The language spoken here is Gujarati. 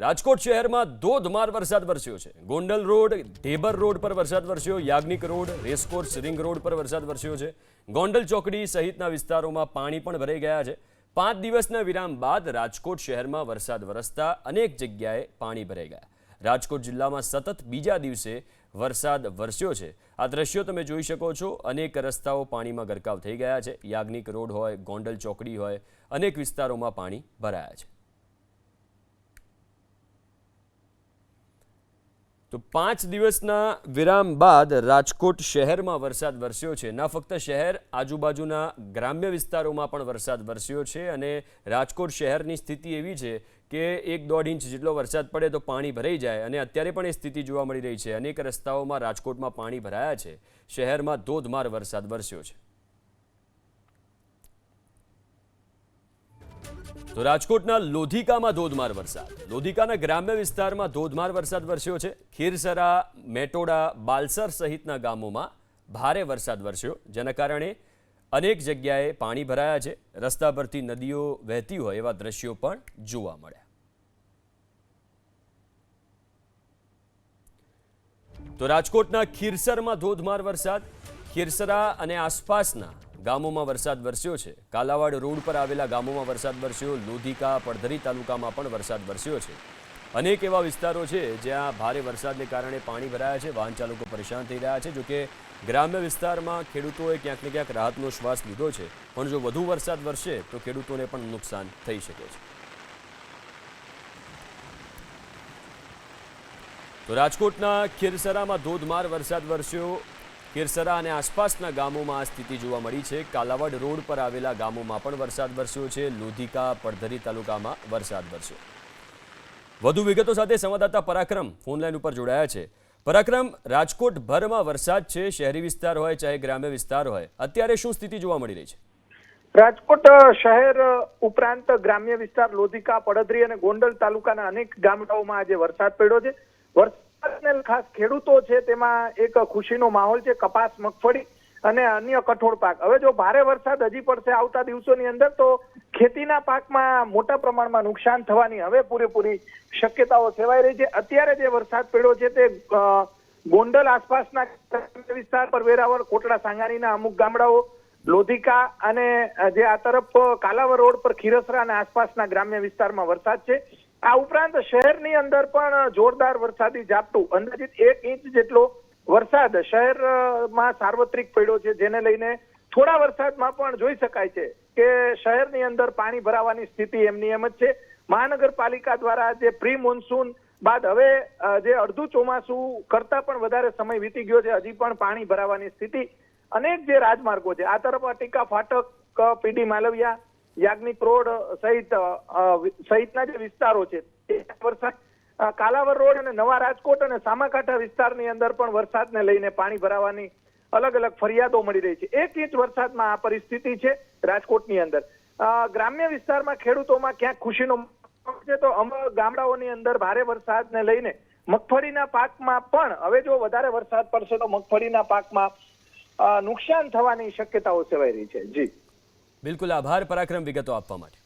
રાજકોટ શહેરમાં ધોધમાર વરસાદ વરસ્યો છે। ગોંડલ રોડ, ઢેબર રોડ પર વરસાદ વરસ્યો, Yagnik road, racecourse ring road પર વરસાદ વરસ્યો છે। ગોંડલ ચોકડી સહિતના વિસ્તારોમાં પાણી પણ ભરાઈ ગયા છે। 5 દિવસના વિરામ બાદ રાજકોટ શહેરમાં વરસાદ વરસતા અનેક જગ્યાએ પાણી ભરાઈ ગયા। રાજકોટ જિલ્લામાં સતત બીજા દિવસે વરસાદ વરસ્યો છે। આ દ્રશ્યો તમે જોઈ શકો છો। અનેક રસ્તાઓ પાણીમાં ગરકાવ થઈ ગયા છે। યાજ્ઞિક રોડ હોય, ગોંડલ ચોકડી હોય, અનેક વિસ્તારોમાં પાણી ભરાયા છે। તો 5 દિવસના વિરામ બાદ રાજકોટ શહેરમાં વરસાદ વરસ્યો છે। ન ફક્ત શહેર, આજુબાજુના ગ્રામ્ય વિસ્તારોમાં પણ વરસાદ વરસ્યો છે અને રાજકોટ શહેરની સ્થિતિ એવી છે કે 1-1.5 ઇંચ જેટલો વરસાદ પડે તો પાણી ભરાઈ જાય અને અત્યારે પણ એ સ્થિતિ જોવા મળી રહી છે। અનેક રસ્તાઓમાં રાજકોટમાં પાણી ભરાયા છે। શહેરમાં ધોધમાર વરસાદ વરસ્યો છે। તો રાજકોટના લોધિકામાં ધોધમાર વરસાદ। લોધિકાના ગ્રામ્ય વિસ્તારમાં ધોધમાર વરસાદ વરસ્યો છે। ખીરસરા, મેટોડા, બાલસર સહિતના ગામોમાં ભારે વરસાદ વરસ્યો, જેના કારણે અનેક જગ્યાએ પાણી ભરાયા છે। રસ્તા પરથી નદીઓ વહેતી હોય એવા દ્રશ્યો પણ જોવા મળ્યા। તો રાજકોટના ખીરસરમાં ધોધમાર વરસાદ। ખીરસરા અને આસપાસના ગામોમાં વરસાદ વરસ્યો છે। કાલાવાડ રોડ પર આવેલા ગામોમાં વરસાદ વરસ્યો। લોધિકા, પડધરી તાલુકામાં પણ વરસાદ વરસ્યો છે। અનેક એવા વિસ્તારો છે જ્યાં ભારે વરસાદને કારણે પાણી ભરાયા છે। વાહન ચાલકો પરેશાન થઈ રહ્યા છે। જોકે ગ્રામ્ય વિસ્તારમાં ખેડૂતોએ ક્યાંક ને ક્યાંક રાહતનો શ્વાસ લીધો છે, પણ જો વધુ વરસાદ વરસે તો ખેડૂતોને પણ નુકસાન થઈ શકે છે। તો રાજકોટના ખીરસરામાં ધોધમાર વરસાદ વરસ્યો। ખીરસરા અને આસપાસના ગામોમાં આ સ્થિતિ જોવા મળી છે। કાલાવાડ રોડ પર આવેલા ગામોમાં પણ વરસાદ વરસ્યો છે। લોધિકા, પડધરી તાલુકામાં વરસાદ વરસ્યો। વધુ વિગતો સાથે સંવાદદાતા પરાક્રમ ફોનલાઈન ઉપર જોડાયા છે। પરાક્રમ, રાજકોટ ભરમાં વરસાદ છે, શહેરી વિસ્તાર હોય ચાહે ગ્રામ્ય વિસ્તાર હોય, અત્યારે શું સ્થિતિ જોવા મળી રહી છે? રાજકોટ શહેર ઉપરાંત ગ્રામ્ય વિસ્તાર લોધિકા, પડધરી અને ગોંડલ તાલુકાના અનેક ગામડાઓમાં આજે વરસાદ પડ્યો છે। વરસાદને ખાસ ખેડૂતો છે તેમાં એક ખુશીનો માહોલ છે। કપાસ, મગફળી અને અન્ય કઠોળ પાક, હવે જો ભારે વરસાદ હજી પડશે આવતા દિવસોની અંદર તો ખેતીના પાકમાં મોટા પ્રમાણમાં નુકસાન થવાની હવે પૂરેપૂરી શક્યતાઓ સેવાઈ રહી છે। અત્યારે જે વરસાદ પડ્યો છે તે ગોંડલ આસપાસના વિસ્તાર પર, વેરાવળ, કોટડા, સાંગાણીના અમુક ગામડાઓ, લોધિકા અને જે આ તરફ કાલાવડ રોડ પર ખીરસરા અને આસપાસના ગ્રામ્ય વિસ્તારમાં વરસાદ છે। આ ઉપરાંત શહેરની અંદર પણ જોરદાર વરસાદી ઝાપટું, અંદાજિત 1 ઇંચ જેટલો વરસાદ શહેરમાં સાર્વત્રિક પડ્યો છે, જેને લઈને થોડા વરસાદમાં પણ જોઈ શકાય છે કે શહેરની અંદર પાણી ભરાવાની સ્થિતિ એમની એમ જ છે। મહાનગરપાલિકા દ્વારા જે પ્રી મોન્સૂન બાદ હવે જે અડધું ચોમાસું કરતા પણ વધારે સમય વીતી ગયો છે, હજી પણ પાણી ભરાવાની સ્થિતિ અનેક જે રાજમાર્ગો છે, આ તરફ અટિકા ફાટક, પીડી માલવિયા, યાજ્ઞિક રોડ સહિતના જે વિસ્તારો છે વરસાદ, કાલાવડ રોડ અને નવા રાજકોટ અને સામાકાંઠા વિસ્તારની અંદર પણ વરસાદને લઈને પાણી ભરાવાની અલગ અલગ ફરિયાદો મળી રહી છે। 1 ઇંચ વરસાદમાં આ પરિસ્થિતિ છે રાજકોટની અંદર। ગ્રામ્ય વિસ્તારમાં ખેડૂતોમાં ક્યાંક ખુશીનો છે તો અમુક ગામડાઓની અંદર ભારે વરસાદને લઈને મગફળીના પાકમાં પણ હવે જો વધારે વરસાદ પડશે તો મગફળીના પાકમાં નુકસાન થવાની શક્યતાઓ સેવાઈ રહી છે। જી બિલકુલ, આભાર પરાક્રમ વિગતો આપવા માટે।